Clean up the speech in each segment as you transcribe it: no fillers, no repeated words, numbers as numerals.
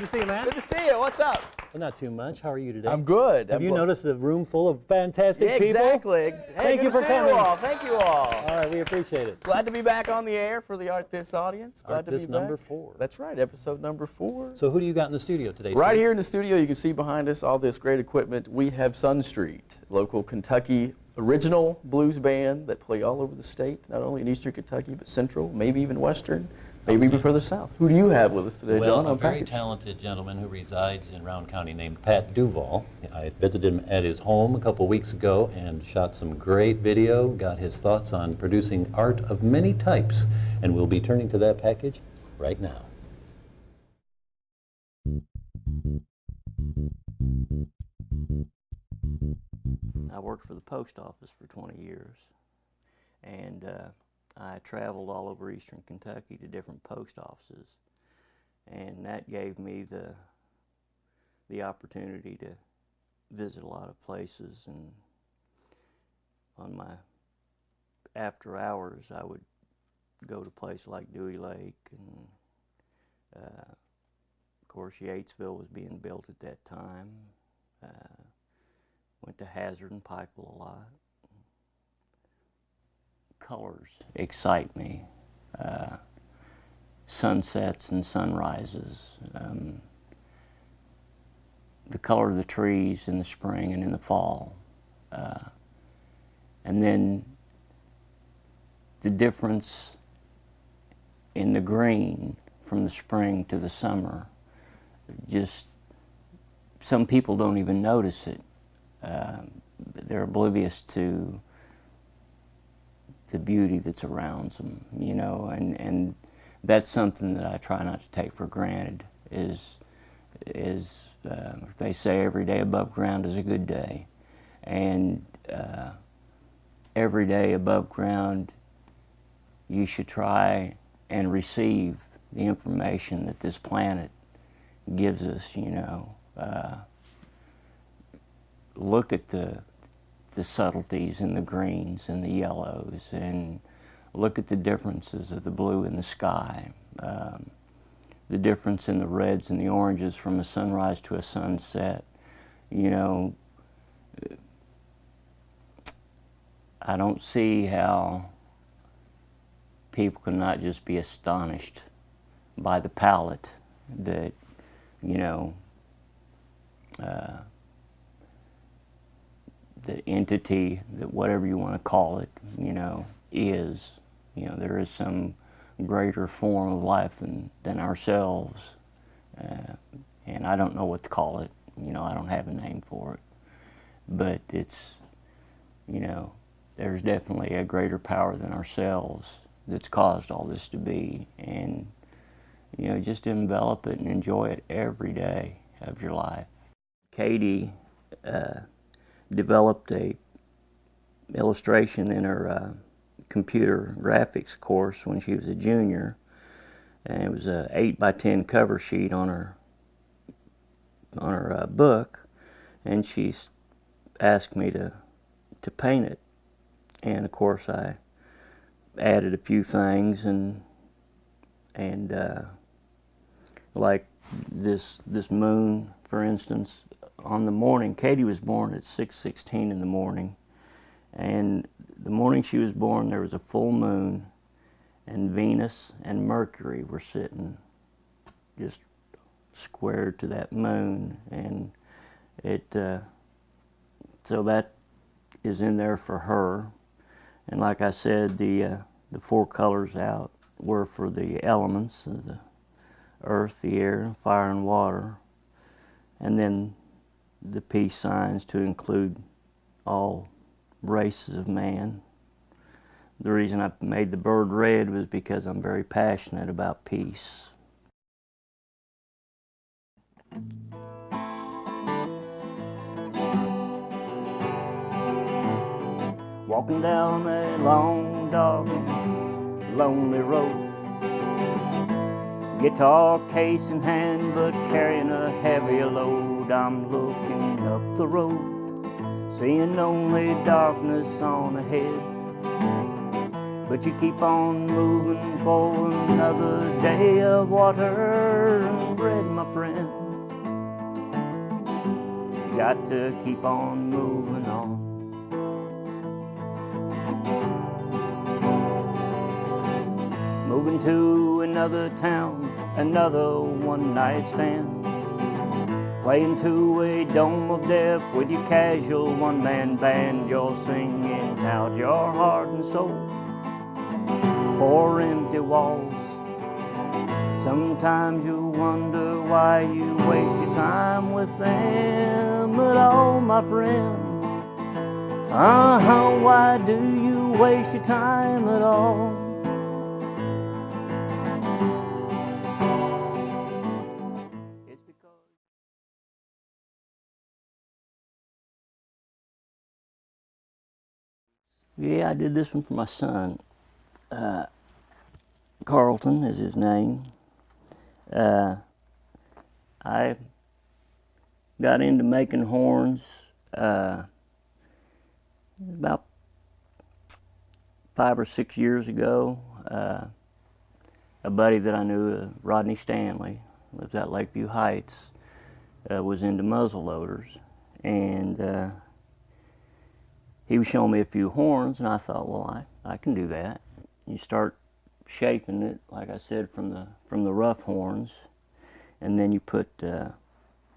to see you, man. Good to see you. What's up? Well, not too much. How are you today? I'm good. Have you noticed a room full of fantastic Yeah, people? exactly. Hey, Thank you for coming. Thank you all. All right, we appreciate it. Glad to be back on the air for the Art This audience. Glad to be This back. number 4. That's right, episode number 4. So who do you got in the studio today, Right Steve? here in the studio, you can see behind us all this great equipment. We have Sun Street, local Kentucky original blues band that play all over the state, not only in eastern Kentucky, but central, maybe even western, maybe even further south. Who do you have with us today, Well, John? a on very package? talented gentleman who resides in Round County named Pat Duval. I visited him at his home a couple weeks ago and shot some great video, got his thoughts on producing art of many types, and we'll be turning to that package right now. I worked for the post office for 20 years, and I traveled all over eastern Kentucky to different post offices, and that gave me the opportunity to visit a lot of places. And on my after hours, I would go to places like Dewey Lake, and of course Yatesville was being built at that time. Went to Hazard and Pikeville a lot. Colors excite me. Sunsets and sunrises. The color of the trees in the spring and in the fall. And then the difference in the green from the spring to the summer. Just, some people don't even notice it. They're oblivious to the beauty that's around them, you know, and that's something that I try not to take for granted. They say every day above ground is a good day, and every day above ground you should try and receive the information that this planet gives us, you know. Look at the subtleties in the greens and the yellows, and look at the differences of the blue in the sky, the difference in the reds and the oranges from a sunrise to a sunset. You know, I don't see how people can not just be astonished by the palette that, you know, the entity, that whatever you want to call it, you know, is. You know, there is some greater form of life than ourselves. And I don't know what to call it. You know, I don't have a name for it. But it's, you know, there's definitely a greater power than ourselves that's caused all this to be. And, you know, just envelop it and enjoy it every day of your life. Katie developed a illustration in her computer graphics course when she was a junior, and it was a 8x10 cover sheet on her book, and she asked me to paint it, and of course I added a few things, and like this moon, for instance. On the morning, Katie was born at 6:16 in the morning, and the morning she was born there was a full moon, and Venus and Mercury were sitting just squared to that moon, and so that is in there for her. And like I said, the 4 colors out were for the elements of the earth, the air, fire, and water, and then the peace signs to include all races of man. The reason I made the bird red was because I'm very passionate about peace. Walking down a long, dark, lonely road, guitar case in hand, but carrying a heavier load. I'm looking up the road, seeing only darkness on ahead. But you keep on moving for another day of water and bread, my friend. got to keep on moving on. Moving to another town, another one-night stand. Playing to a dome of death with your casual one-man band. You're singing out your heart and soul. Four empty walls. Sometimes you wonder why you waste your time with them at all, my friend. Why do you waste your time at all? It's because yeah, I did this one for my son. Carlton is his name. I got into making horns about 5 or 6 years ago. A buddy that I knew, Rodney Stanley, lives out Lakeview Heights, was into muzzle loaders, and he was showing me a few horns, and I thought, well, I can do that. You start shaping it, like I said, from the rough horns, and then you put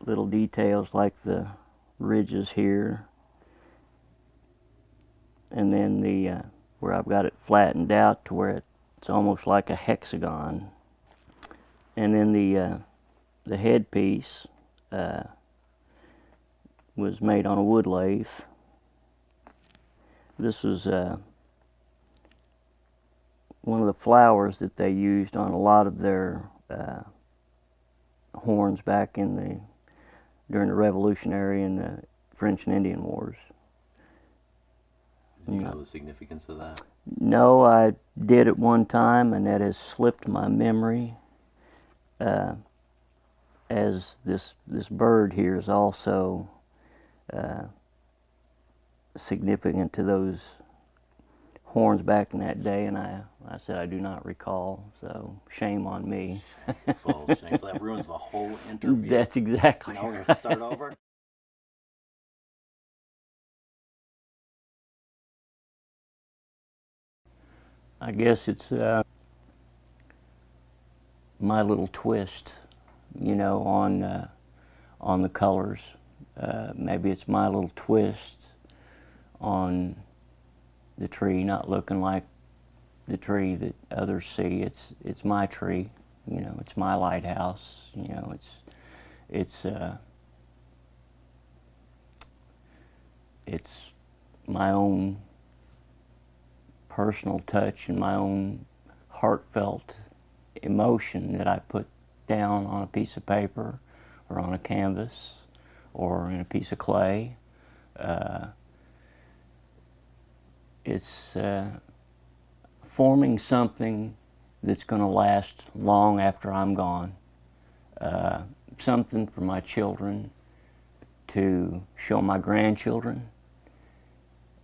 little details like the ridges here, and then the where I've got it flattened out to where it's almost like a hexagon, and then the headpiece was made on a wood lathe. This was one of the flowers that they used on a lot of their horns back in during the Revolutionary and the French and Indian Wars. Do you know the significance of that? No, I did at one time, and that has slipped my memory. As this bird here is also significant to those horns back in that day, and I said I do not recall, so shame on me. Full shame. That ruins the whole interview. That's exactly Now we're going to start over? I guess it's my little twist, you know, on the colors. Maybe it's my little twist on the tree not looking like the tree that others see. It's my tree, you know. It's my lighthouse, you know. It's my own personal touch and my own heartfelt emotion that I put down on a piece of paper or on a canvas or in a piece of clay. It's forming something that's going to last long after I'm gone. Something for my children to show my grandchildren,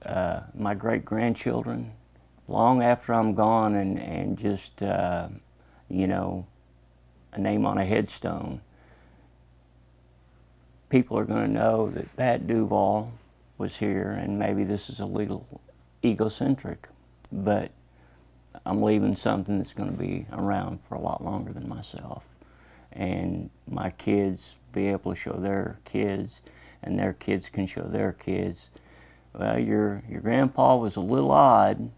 my great-grandchildren, long after I'm gone, and just, you know, a name on a headstone. People are going to know that Pat Duval was here, and maybe this is a little egocentric, but I'm leaving something that's going to be around for a lot longer than myself. And my kids be able to show their kids, and their kids can show their kids. Well, your grandpa was a little odd,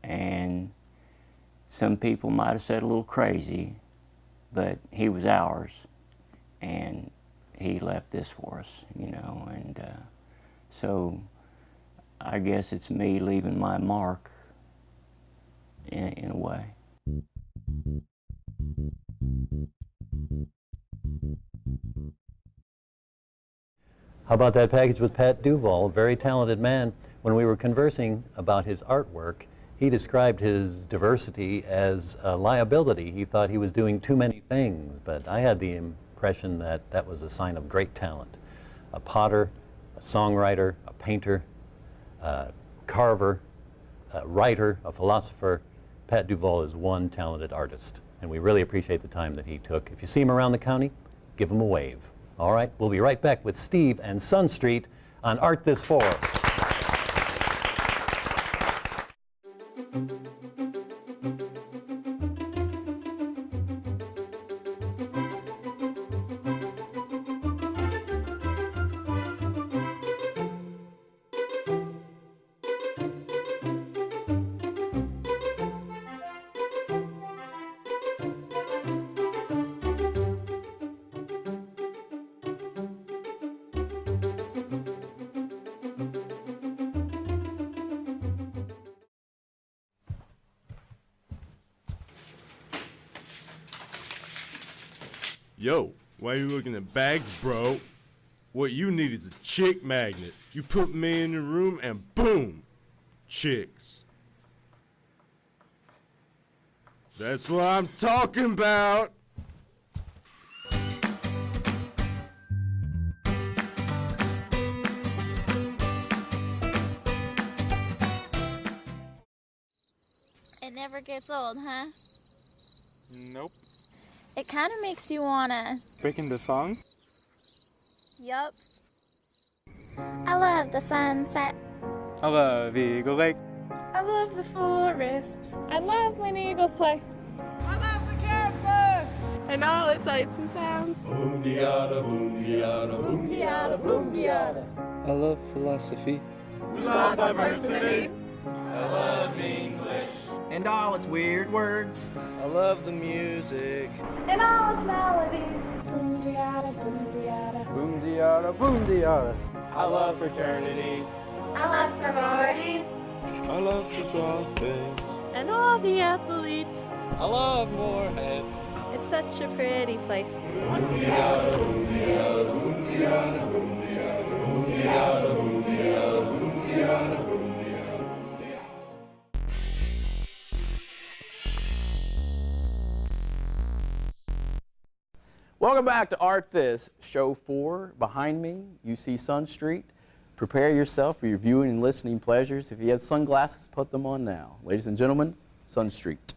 and some people might have said a little crazy, but he was ours, and he left this for us, you know. And so I guess it's me leaving my mark in a way. How about that package with Pat Duval, a very talented man? When we were conversing about his artwork, he described his diversity as a liability. He thought he was doing too many things, but I had the impression that that was a sign of great talent. A potter, a songwriter, a painter, a carver, a writer, a philosopher. Pat Duval is one talented artist, and we really appreciate the time that he took. If you see him around the county, give him a wave. All right, we'll be right back with Steve and Sun Street on Art This For. Yo, why you looking at bags, bro? What you need is a chick magnet. You put me in your room and boom, chicks. That's what I'm talking about. It never gets old, huh? Nope. It kind of makes you wanna. Breaking the song? Yup. I love the sunset. I love Eagle Lake. I love the forest. I love when eagles play. I love the campus and all its sights and sounds. Boom-de-yada, boom-de-yada, boom-de-yada, boom-de-yada. I love philosophy. We love diversity. And all its weird words. I love the music. And all its melodies. Boom-de-yada, boom-de-yada. Boom-de-yada, boom-de-yada. I love fraternities. I love sororities. I love to draw things. And all the athletes. I love Moorhead. It's such a pretty place. Welcome back to Art This, Show 4. Behind me, you see Sun Street. Prepare yourself for your viewing and listening pleasures. If you have sunglasses, put them on now. Ladies and gentlemen, Sun Street.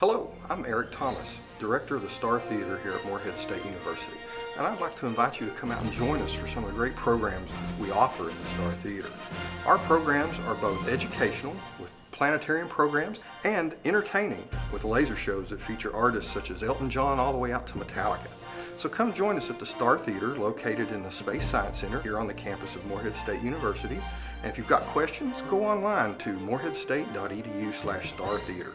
Hello, I'm Eric Thomas, Director of the Star Theater here at Morehead State University, and I'd like to invite you to come out and join us for some of the great programs we offer in the Star Theater. Our programs are both educational, with planetarium programs, and entertaining, with laser shows that feature artists such as Elton John all the way out to Metallica. So come join us at the Star Theater, located in the Space Science Center here on the campus of Morehead State University. And if you've got questions, go online to moreheadstate.edu/startheater.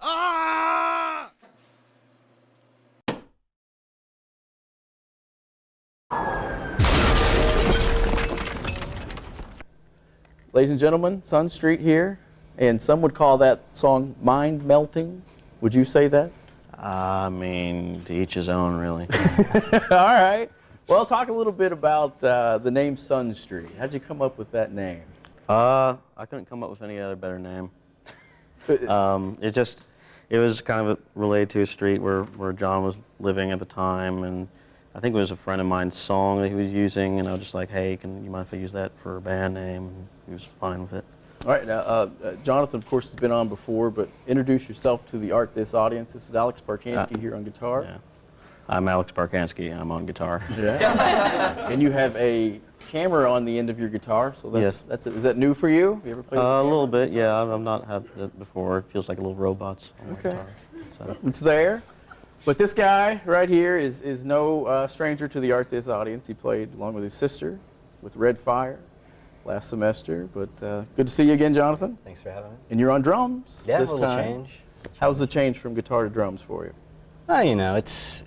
Ah! Ladies and gentlemen, Sun Street here, and some would call that song mind melting. Would you say that? I mean, to each his own, really. All right. Well, talk a little bit about the name Sun Street. How'd you come up with that name? I couldn't come up with any other better name. It was kind of related to a street where John was living at the time, and I think it was a friend of mine's song that he was using, and I was just like, hey, you mind if I use that for a band name? And he was fine with it. All right, now, Jonathan, of course, has been on before, but introduce yourself to the Art This audience. This is Alex Barkansky here on guitar. Yeah. I'm Alex Barkansky. I'm on guitar. Yeah. And you have a camera on the end of your guitar, so is that new for you? You ever played with a little bit, yeah. I've not had it before. It feels like a little robots on my guitar. So. It's there. But this guy right here is no stranger to the Art This audience. He played along with his sister with Red Fire last semester. But good to see you again, Jonathan. Thanks for having me. And you're on drums Yeah, this a little time. change. How's the change from guitar to drums for you? You know, it's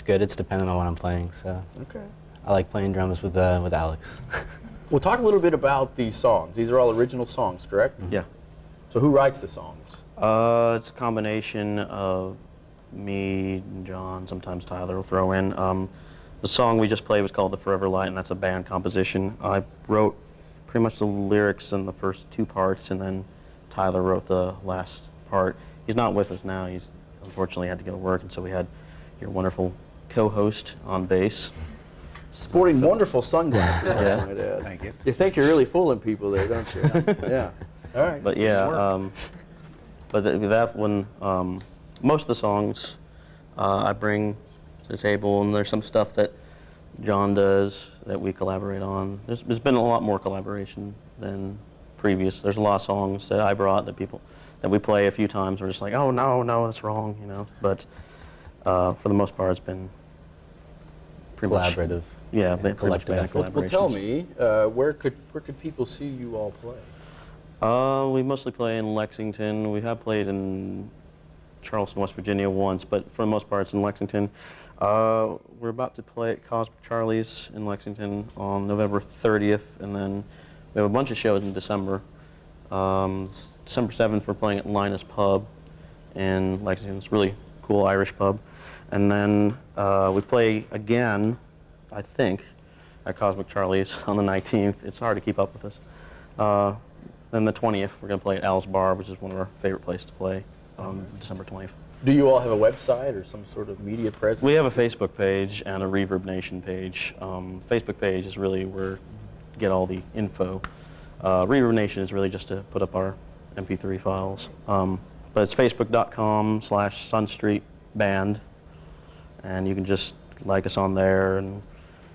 good. It's dependent on what I'm playing. So okay. I like playing drums with Alex. Well, talk a little bit about these songs. These are all original songs, correct? Yeah. So who writes the songs? It's a combination of me and John, sometimes Tyler will throw in. The song we just played was called The Forever Light, and that's a band composition. I wrote pretty much the lyrics in the first two parts, and then Tyler wrote the last part. He's not with us now. He's unfortunately had to go to work, and so we had your wonderful co-host on bass. Sporting wonderful sunglasses. Yeah. Thank you. You think you're really fooling people there, don't you? Yeah. All right. But yeah, that one, most of the songs I bring to the table, and there's some stuff that John does that we collaborate on. There's been a lot more collaboration than previous. There's a lot of songs that I brought that we play a few times. We're just like, oh no, that's wrong, you know. But for the most part, it's been pretty collaborative. Much, yeah, collective effort. Well, tell me, where could people see you all play? We mostly play in Lexington. We have played in Charleston, West Virginia once, but for the most part it's in Lexington. We're about to play at Cosmic Charlie's in Lexington on November 30th, and then we have a bunch of shows in December. December 7th we're playing at Linus Pub in Lexington. It's a really cool Irish pub. And then we play again, I think, at Cosmic Charlie's on the 19th. It's hard to keep up with us. Then the 20th, we're going to play at Al's Bar, which is one of our favorite places to play on December 20th. Do you all have a website or some sort of media presence? We have a Facebook page and a Reverb Nation page. Facebook page is really where you get all the info. Reverb Nation is really just to put up our MP3 files. But it's facebook.com/sunstreetband, and you can just like us on there and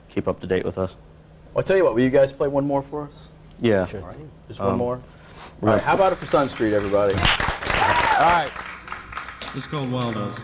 keep up to date with us. Well, I'll tell you what, will you guys play one more for us? Yeah. Sure. Just one more? All right, how about it for Sun Street, everybody? All right. It's called Wild Eyes.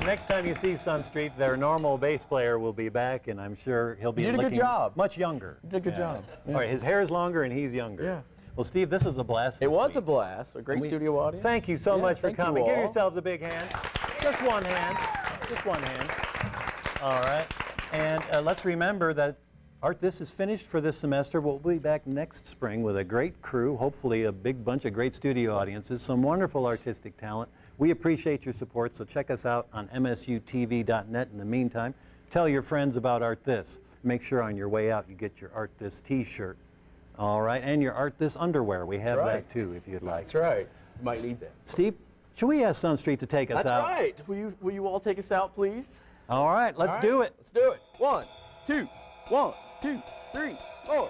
next time you see Sun Street, their normal bass player will be back, and I'm sure he'll be You did a good looking job. much younger. You did a good job. Yeah. All right, his hair is longer and he's younger. Yeah. Well, Steve, this was a blast. It this was a week. blast. A great And we studio audience. Thank you so Yeah, much for thank you coming. Give all. yourselves a big hand. Just one hand. Just one hand. All right. And let's remember that Art This is finished for this semester. We'll be back next spring with a great crew, hopefully a big bunch of great studio audiences, some wonderful artistic talent. We appreciate your support, so check us out on msutv.net in the meantime. Tell your friends about Art This. Make sure on your way out you get your Art This t-shirt. All right, and your Art This underwear. We have right. that too, if you'd like. That's right. You might need that. Steve, should we ask Sun Street to take us That's out? right. Will you all take us out, please? All right, let's All right, do it. Let's do it. 1, 2, 1, 2, 3, 4.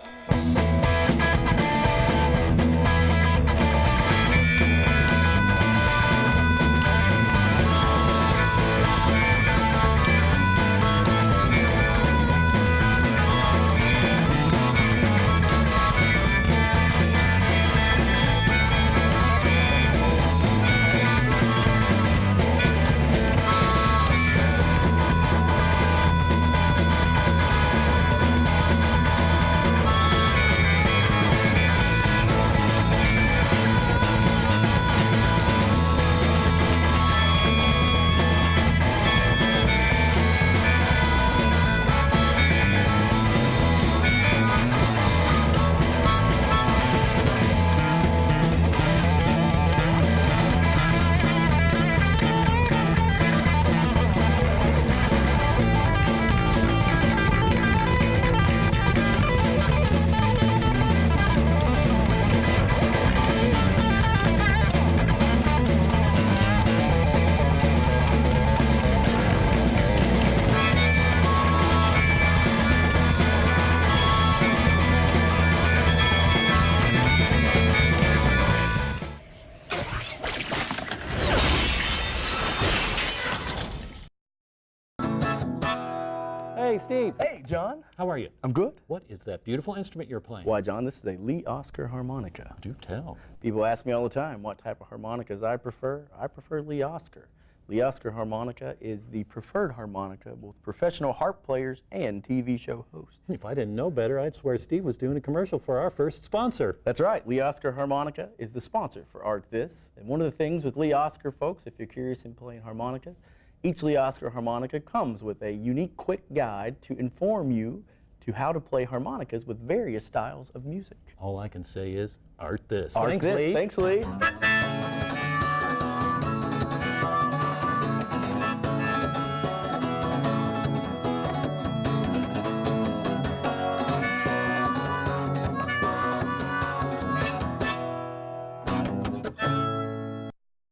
Hey, Steve. Hey, John. How are you? I'm good. What is that beautiful instrument you're playing? Why, John, this is a Lee Oscar harmonica. Do tell. People ask me all the time what type of harmonicas I prefer. I prefer Lee Oscar. Lee Oscar harmonica is the preferred harmonica with professional harp players and TV show hosts. If I didn't know better, I'd swear Steve was doing a commercial for our first sponsor. That's right. Lee Oscar Harmonica is the sponsor for Art This. And one of the things with Lee Oscar, folks, if you're curious in playing harmonicas, each Lee Oscar harmonica comes with a unique quick guide to inform you to how to play harmonicas with various styles of music. All I can say is Art This. Art Thanks, This. Lee. Thanks, Lee.